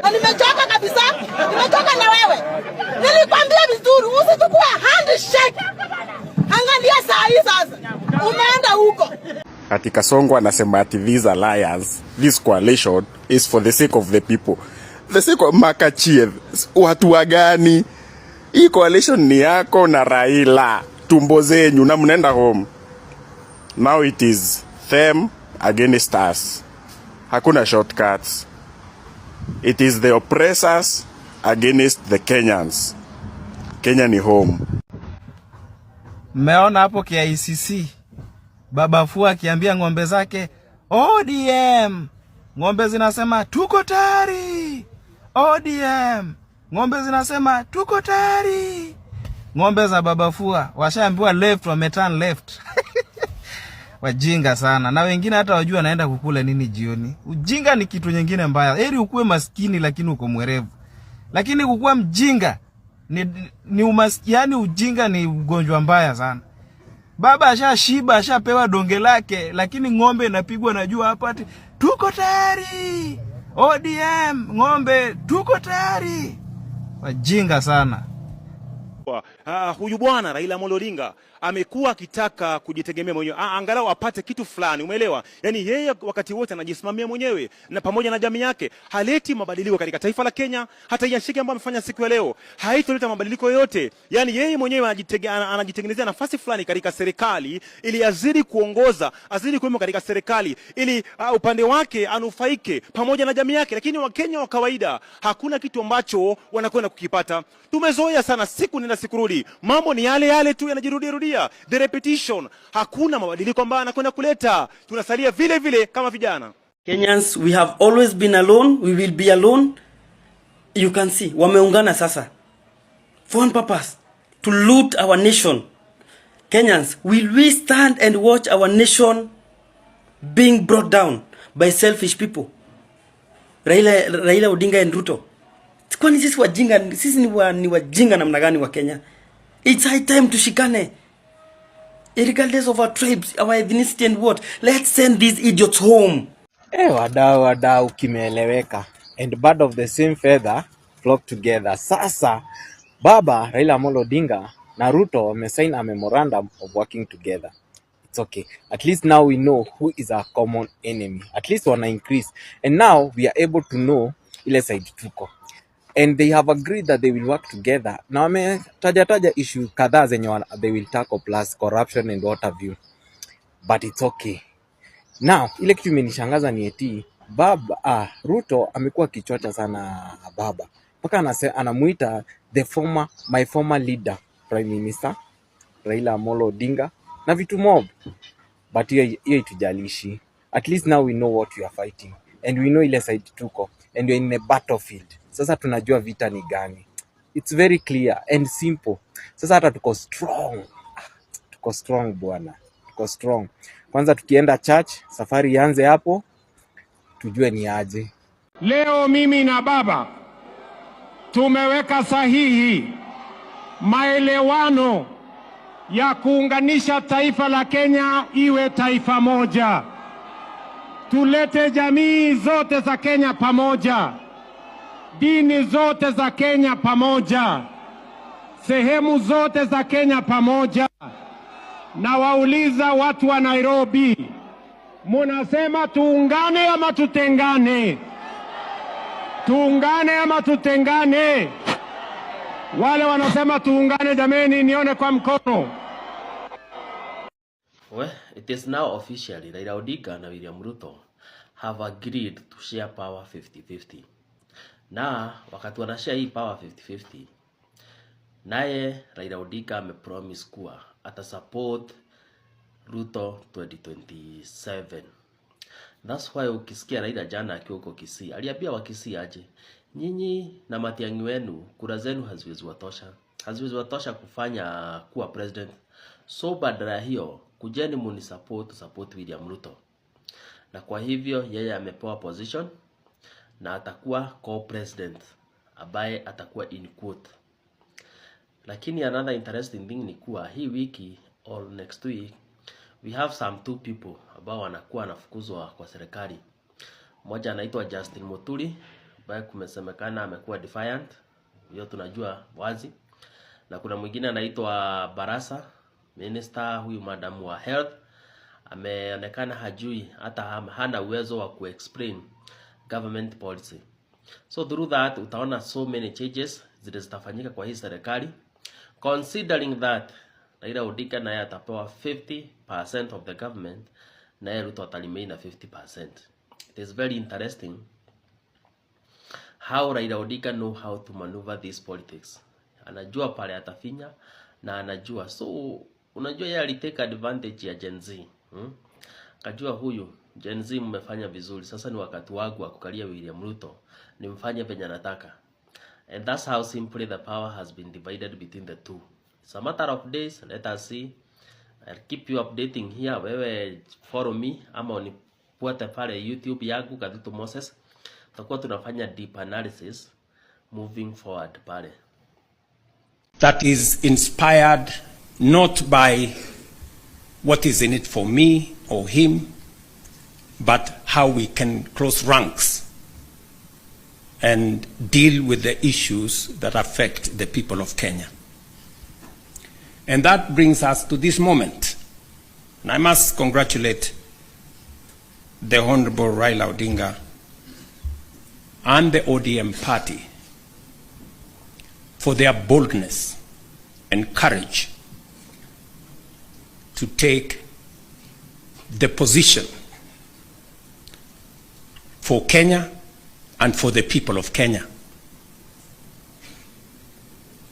Na nimechoka kabisa. Nimechoka na wewe. Nilikwambia vizuri usichukue handshake. Angalia saa hii sasa. Umeenda huko. Ati Kasongo anasema ati these alliance, this coalition is for the sake of the people. The sake of Makachie. Watu wagani? Hii coalition ni yako na Raila. Tumbo zenyu na mnaenda home. Now it is them against us. Hakuna shortcuts. It is the oppressors against the Kenyans. Kenya ni home. Mmeona hapo KICC Baba Fua akiambia ng'ombe zake ODM. Ng'ombe zinasema tuko tayari. ODM. Ng'ombe zinasema tuko tayari. Ng'ombe za Baba Fua washaambiwa left, wameturn left. Wajinga sana. Na wengine hata wajua naenda kukula nini jioni. Ujinga ni kitu nyingine mbaya. Heri ukue maskini lakini uko mwerevu. Lakini kukua mjinga ni umaskini, ujinga ni ugonjwa mbaya sana. Baba ashashiba, ashapewa donge lake, lakini ng'ombe inapigwa na jua hapa ati tuko tayari. ODM, ng'ombe tuko tayari. Wajinga sana. Huyu bwana Raila Amolo Odinga amekuwa akitaka kujitegemea mwenyewe, angalau apate kitu fulani, umeelewa? Yani yeye wakati wote anajisimamia mwenyewe na pamoja na jamii yake, haleti mabadiliko katika taifa la Kenya. Hata yashike ambayo amefanya siku ya leo haitoleta mabadiliko yoyote. Yani yeye mwenyewe anajitengenezea nafasi fulani katika serikali ili azidi kuongoza, azidi kuwemo katika serikali ili upande wake anufaike pamoja na jamii yake. Lakini Wakenya wa kawaida hakuna kitu ambacho wanakwenda kukipata. Tumezoea sana siku nenda siku rudi. Mambo ni yale yale tu yanajirudia. The repetition. Hakuna mabadiliko ambayo anakwenda kuleta. Tunasalia vile vile kama vijana. Kenyans, we have always been alone. We will be alone. You can see, wameungana sasa. For one purpose. To loot our nation. Kenyans, will we stand and watch our nation being brought down by selfish people? Raila Odinga and Ruto. Kwani sisi wajinga, sisi ni wajinga namna gani wa Kenya? It's high time tushikane. Regardless of our tribes, our ethnicity and what. Let's send these idiots home. Wadau kimeeleweka. And bird of the same feather flock together. Sasa Baba Raila Amolo Odinga na Ruto wamesign a memorandum of working together. It's okay. At least now we know who is our common enemy. At least wana increase. And now we are able to know ile side tuko. And they have agreed that they will work together. Na wametaja issue kadhaa zenye they will tackle, plus corruption and what have you. But it's okay. Now, ile kitu imenishangaza ni eti Baba Ruto amekuwa kichocha sana Baba. Mpaka anamuita my former leader, Prime Minister Raila Amolo Odinga na vitu mob. But hiyo itujalishi. At least now we know what we are fighting. And we know ile side tuko. And we are in a battlefield. Sasa tunajua vita ni gani. It's very clear and simple. Sasa hata tuko strong. Tuko strong bwana. Tuko strong. Kwanza tukienda church, safari ianze hapo, tujue ni aje. Leo mimi na Baba tumeweka sahihi maelewano ya kuunganisha taifa la Kenya iwe taifa moja. Tulete jamii zote za Kenya pamoja. Dini zote za Kenya pamoja. Sehemu zote za Kenya pamoja. Na wauliza watu wa Nairobi, munasema tuungane ama tutengane? Tuungane ama tutengane? Wale wanasema tuungane, jameni, nione kwa mkono. Well, it is now officially Raila Odinga na William Ruto have agreed to share power 50-50. Na wakati wanashare hii power 50-50, naye Raila Odinga amepromise kuwa atasupport Ruto 2027. That's why ukisikia Raila jana akiwa huko Kisii, aliambia Wakisii aje, nyinyi na Matiang'i wenu kura zenu haziwezi watosha kufanya kuwa president. So badala hiyo kujeni support William Ruto. Na kwa hivyo yeye amepewa position na atakuwa co-president ambaye atakuwa in quote. Lakini another interesting thing ni kuwa hii wiki or next week we have some two people ambao wanakuwa nafukuzwa kwa serikali. Mmoja anaitwa Justin Muturi, ambaye kumesemekana amekuwa defiant, hiyo tunajua wazi. Na kuna mwingine anaitwa Barasa, minister huyu madam wa health, ameonekana hajui hata hana uwezo wa kuexplain government policy. So through that utaona so many changes zitafanyika kwa hii serikali, considering that Raila Odinga naye atapewa 50% of the government na Ruto atalimei na 50%. It is very interesting how Raila Odinga know how to maneuver this politics. Anajua pale atafinya na anajua. So unajua yeye alitake advantage ya Gen Z. Kajua huyu Gen Z mmefanya vizuri, sasa ni wakati wangu wa kukalia William Ruto nimfanye venye nataka. And that's how simply the power has been divided between the two. It's a matter of days, let us see. I'll keep you updating here. Wewe follow me ama unifuate pale YouTube yangu Katutu Moses. Tutakuwa tunafanya deep analysis moving forward pale. That is inspired not by what is in it for me or him, but how we can cross ranks and deal with the issues that affect the people of Kenya. And that brings us to this moment. And I must congratulate the Honorable Raila Odinga and the ODM party for their boldness and courage to take the position for Kenya and for the people of Kenya.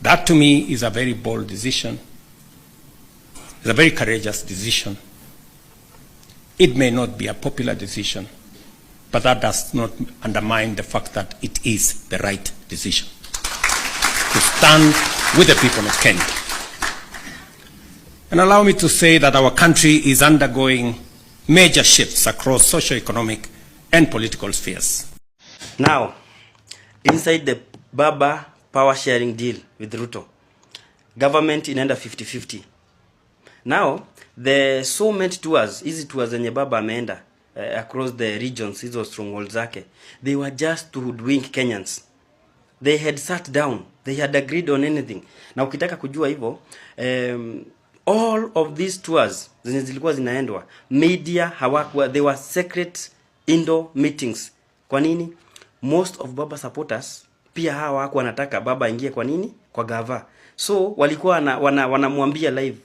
That to me is a very bold decision. It's a very courageous decision. It may not be a popular decision, but that does not undermine the fact that it is the right decision to stand with the people of Kenya. And allow me to say that our country is undergoing major shifts across socio-economic and political spheres. Now, inside the Baba power sharing deal with Ruto, government inaenda 50-50. Now, the so many tours, hizi tours zenye Baba ameenda across the regions, hizo strongholds zake, they were just to hoodwink Kenyans. They had sat down, they had agreed on anything. Na ukitaka kujua hivyo, all of these tours zenye zilikuwa zinaendwa, media hawakuwa, they were secret indoor meetings. Kwa nini? Most of Baba supporters pia hawa wako wanataka Baba ingie kwa nini? Kwa gava. So walikuwa wanamwambia live.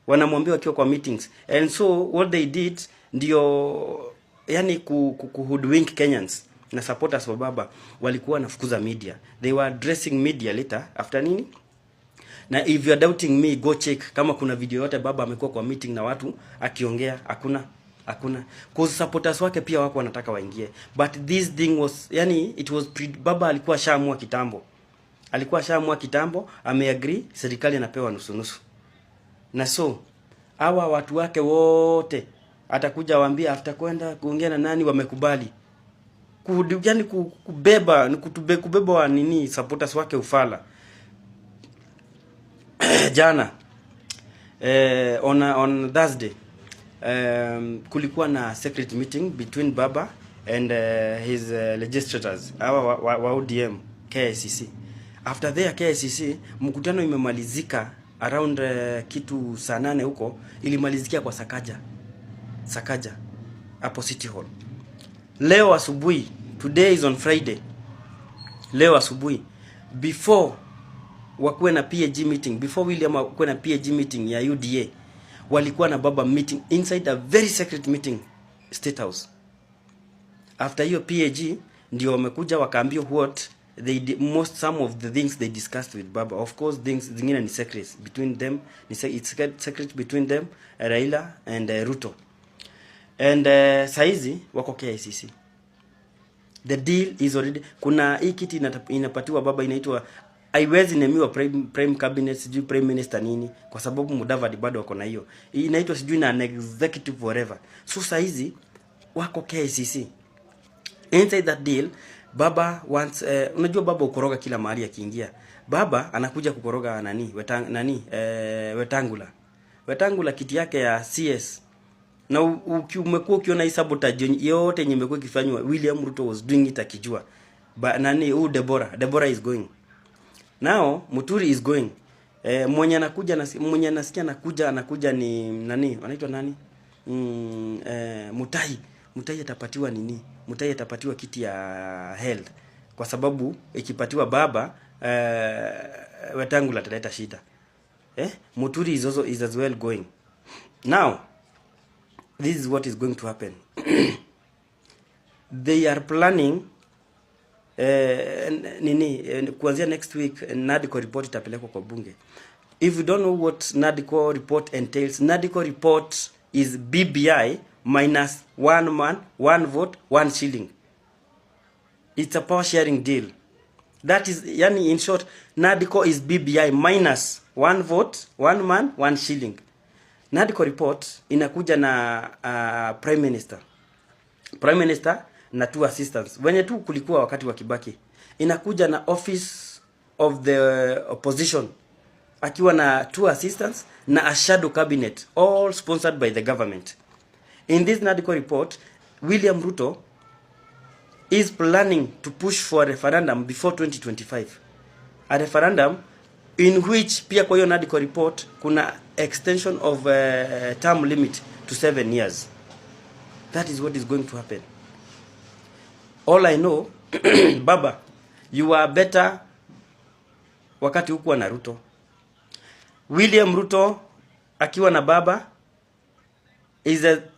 Wanamwambia wakiwa kwa meetings. And so what they did ndio yani kuhoodwink Kenyans na supporters wa Baba walikuwa wanafukuza media. They were addressing media later after nini? Na if you are doubting me, go check kama kuna video yote Baba amekuwa kwa meeting na watu akiongea. Hakuna. Cause supporters wake pia wako wanataka waingie. But this thing was, yani it was Baba alikuwa shaamua kitambo. Ameagree serikali anapewa nusu. Na so hawa watu wake wote atakuja waambia after kwenda kuongea na nani wamekubali. Yani kubeba wa nini supporters wake ufala. Jana on Thursday kulikuwa na secret meeting between Baba and his legislators wa ODM KICC. After their KICC mkutano imemalizika around kitu saa 8 huko, ilimalizikia kwa Sakaja hapo City Hall. Leo asubuhi, today is on Friday, leo asubuhi before wakuwe na PAG meeting, before William wakuwe na PAG meeting ya UDA, walikuwa na Baba meeting inside a very secret meeting State House. After hiyo PAG ndio wamekuja wakaambia what they some of the things they discussed with Baba. Of course things zingine ni secrets between them, it's secret between them, Raila and Ruto. And saizi wako KICC. The deal is already, kuna hii kiti inapatiwa Baba inaitwa haiwezi nemiwa prime cabinet, sijui prime minister nini, kwa sababu Mudavadi bado wako na hiyo. Inaitwa sijui na an executive forever. So saizi wako KICC. Inside that deal, Baba wants, unajua Baba ukoroga kila mahali akiingia. Baba anakuja kukoroga Wetangula kiti yake ya CS. Na umekuwa ukiona hii sabotage yote yenye imekuwa ikifanywa, William Ruto was doing it akijua. nani huu Deborah is going. Now Muturi is going. Mwenye anasikia anakuja ni nani? Anaitwa nani? Mutai atapatiwa nini? Mutai atapatiwa kiti ya health. Kwa sababu ikipatiwa baba Wetangula ataleta shida. Muturi is as well going. Now this is what is going to happen. They are planning kuanzia next week NADCO report itapelekwa kwa bunge. If you don't know what NADCO report entails, NADCO report is BBI minus 1 man, 1 vote, 1 shilling. It's a power sharing deal. That is, yani in short, NADCO is BBI minus 1 vote, 1 man, 1 shilling. NADCO report inakuja na Prime Minister na 2 assistants. Wenye tu kulikuwa wakati wa Kibaki. Inakuja na Office of the Opposition. Akiwa na 2 assistants na a shadow cabinet, all sponsored by the government. In this NADCO report, William Ruto is planning to push for a referendum before 2025. A referendum in which pia kwa hiyo NADCO report kuna extension of term limit to 7 years. That is what is going to happen. All I know, Baba, you are better wakati hukuwa na Ruto. William Ruto akiwa na baba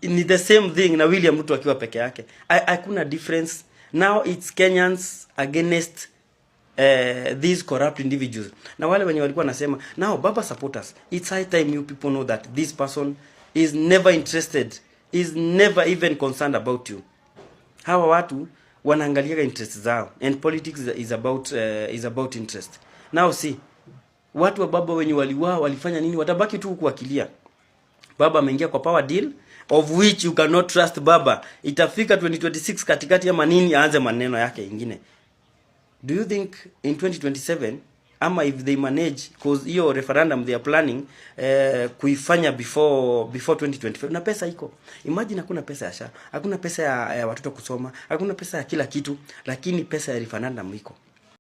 ni the same thing na William Ruto akiwa peke yake. Hakuna difference. Now it's Kenyans against these corrupt individuals. Na wale wenye walikuwa nasema, now baba supporters, it's high time you people know that this person is never interested, is never even concerned about you. Hawa watu wanaangalia interest zao, and politics is about interest. Now see, watu wa baba wenye walifanya nini? Watabaki tu kuwakilia. Baba ameingia kwa power deal of which you cannot trust baba. Itafika 2026 katikati ya manini aanze maneno yake ingine. Do you think in 2027 ama if they manage, cause hiyo referendum they are planning kuifanya before 2025 na pesa iko. Imagine hakuna pesa ya SHA, hakuna pesa ya watoto kusoma, hakuna pesa ya kila kitu, lakini pesa ya referendum iko.